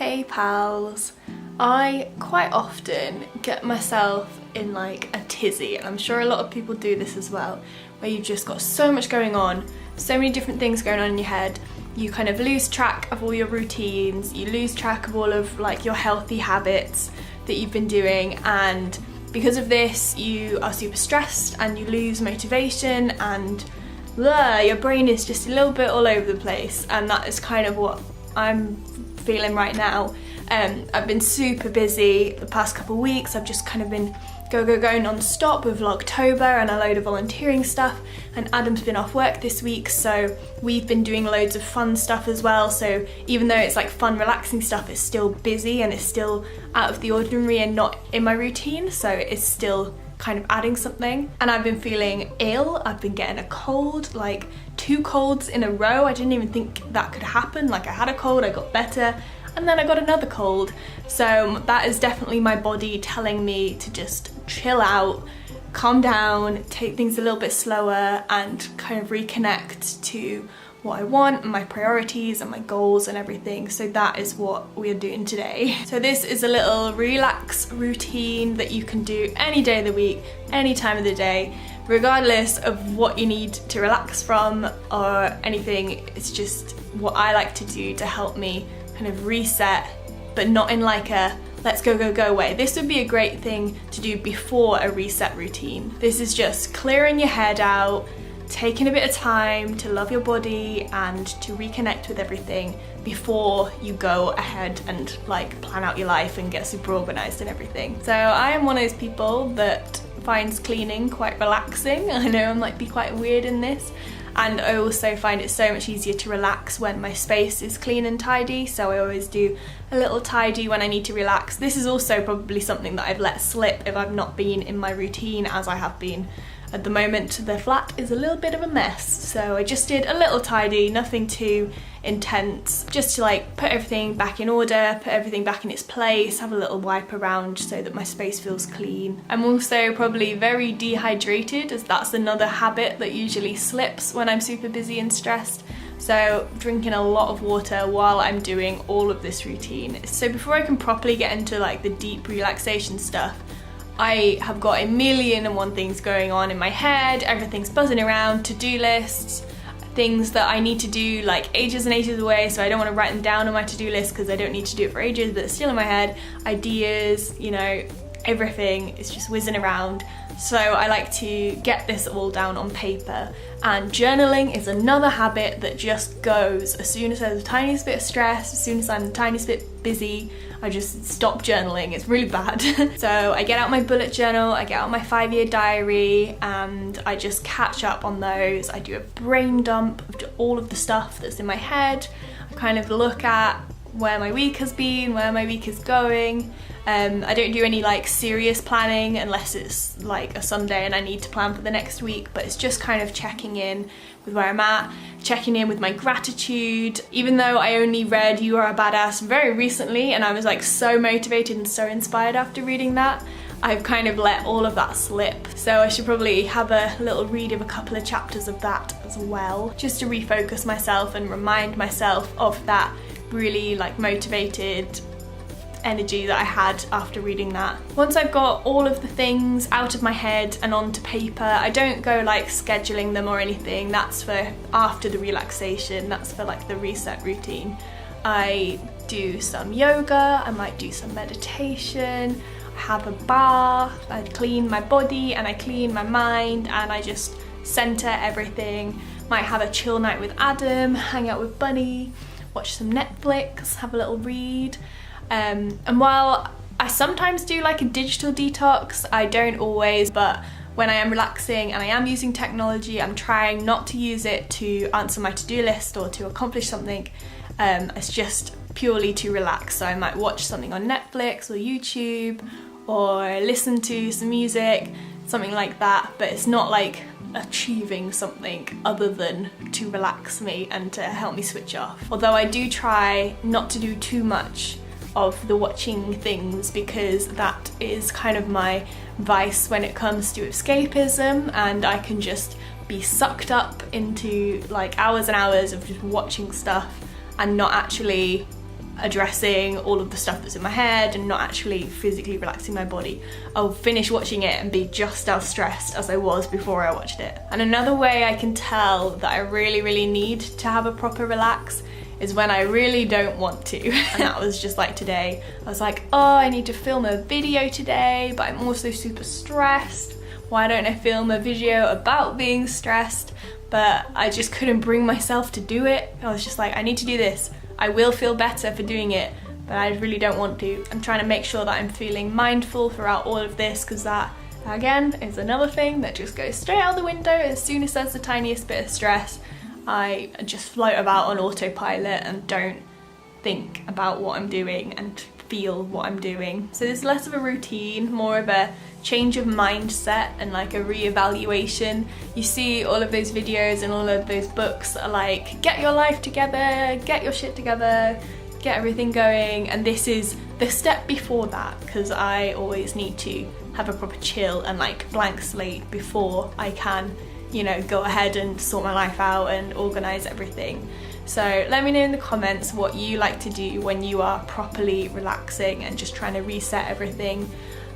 Hey pals, I quite often get myself in like a tizzy, and I'm sure a lot of people do this as well, where you've just got so much going on, so many different things going on in your head. You kind of lose track of all your routines, you lose track of all of like your healthy habits that you've been doing, and because of this you are super stressed and you lose motivation and your brain is just a little bit all over the place, and that is kind of what I'm feeling right now. I've been super busy the past couple of weeks. I've just kind of been go non-stop with Vlogtober and a load of volunteering stuff, and Adam's been off work this week, so we've been doing loads of fun stuff as well. So even though it's like fun relaxing stuff, it's still busy and it's still out of the ordinary and not in my routine, so it's still kind of adding something. And I've been feeling ill. I've been getting a cold, like 2 colds in a row. I didn't even think that could happen. Like I had a cold, I got better, and then I got another cold. So that is definitely my body telling me to just chill out, calm down, take things a little bit slower, and kind of reconnect to what I want and my priorities and my goals and everything. So that is what we are doing today. So this is a little relax routine that you can do any day of the week, any time of the day, regardless of what you need to relax from or anything. It's just what I like to do to help me kind of reset, but not in like a let's go way. This would be a great thing to do before a reset routine. This is just clearing your head out, taking a bit of time to love your body and to reconnect with everything before you go ahead and like plan out your life and get super organized and everything. So I am one of those people that finds cleaning quite relaxing. I know I might be quite weird in this, and I also find it so much easier to relax when my space is clean and tidy, so I always do a little tidy when I need to relax. This is also probably something that I've let slip if I've not been in my routine as I have been. At the moment the flat is a little bit of a mess, so I just did a little tidy, nothing too intense, just to like put everything back in order, put everything back in its place, have a little wipe around so that my space feels clean. I'm also probably very dehydrated, as that's another habit that usually slips when I'm super busy and stressed. So drinking a lot of water while I'm doing all of this routine. So before I can properly get into like the deep relaxation stuff, I have got a million and one things going on in my head. Everything's buzzing around, to-do lists, things that I need to do like ages and ages away, so I don't want to write them down on my to-do list because I don't need to do it for ages, but it's still in my head. Ideas, you know, everything is just whizzing around. So I like to get this all down on paper, and journaling is another habit that just goes as soon as there's the tiniest bit of stress, as soon as I'm the tiniest bit busy, I just stop journaling. It's really bad. So I get out my bullet journal, I get out my 5-year diary, and I just catch up on those. I do a brain dump of all of the stuff that's in my head. I kind of look at where my week has been, where my week is going. I don't do any like serious planning unless it's like a Sunday and I need to plan for the next week, but it's just kind of checking in with where I'm at, checking in with my gratitude. Even though I only read You Are a Badass very recently and I was like so motivated and so inspired after reading that, I've kind of let all of that slip. So I should probably have a little read of a couple of chapters of that as well, just to refocus myself and remind myself of that really like motivated energy that I had after reading that. Once I've got all of the things out of my head and onto paper, I don't go like scheduling them or anything. That's for after the relaxation, that's for like the reset routine. I do some yoga, I might do some meditation, I have a bath, I clean my body and I clean my mind, and I just center everything. Might have a chill night with Adam, hang out with Bunny, watch some Netflix, have a little read. And while I sometimes do like a digital detox, I don't always, but when I am relaxing and I am using technology, I'm trying not to use it to answer my to-do list or to accomplish something. It's just purely to relax. So I might watch something on Netflix or YouTube or listen to some music, something like that, but it's not like achieving something other than to relax me and to help me switch off. Although I do try not to do too much of the watching things, because that is kind of my vice when it comes to escapism, and I can just be sucked up into like hours and hours of just watching stuff and not actually addressing all of the stuff that's in my head and not actually physically relaxing my body. I'll finish watching it and be just as stressed as I was before I watched it. And another way I can tell that I really need to have a proper relax is when I really don't want to. And that was just like today. I was like, oh, I need to film a video today, but I'm also super stressed. Why don't I film a video about being stressed? But I just couldn't bring myself to do it. I was just like, I need to do this. I will feel better for doing it, but I really don't want to. I'm trying to make sure that I'm feeling mindful throughout all of this, because that, again, is another thing that just goes straight out the window as soon as there's the tiniest bit of stress. I just float about on autopilot and don't think about what I'm doing and feel what I'm doing. So there's less of a routine, more of a change of mindset and like a re-evaluation. You see all of those videos and all of those books are like, get your life together, get your shit together, get everything going, and this is the step before that, because I always need to have a proper chill and like blank slate before I can, you know, go ahead and sort my life out and organise everything. So let me know in the comments what you like to do when you are properly relaxing and just trying to reset everything,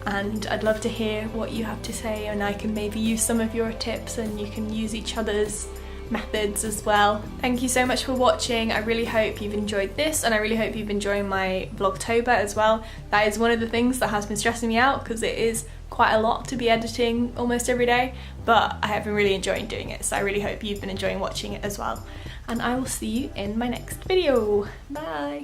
and I'd love to hear what you have to say, and I can maybe use some of your tips and you can use each other's methods as well. Thank you so much for watching. I really hope you've enjoyed this, and I really hope you've enjoyed my Vlogtober as well. That is one of the things that has been stressing me out, because it is quite a lot to be editing almost every day, but I have been really enjoying doing it, so I really hope you've been enjoying watching it as well. And I will see you in my next video. Bye!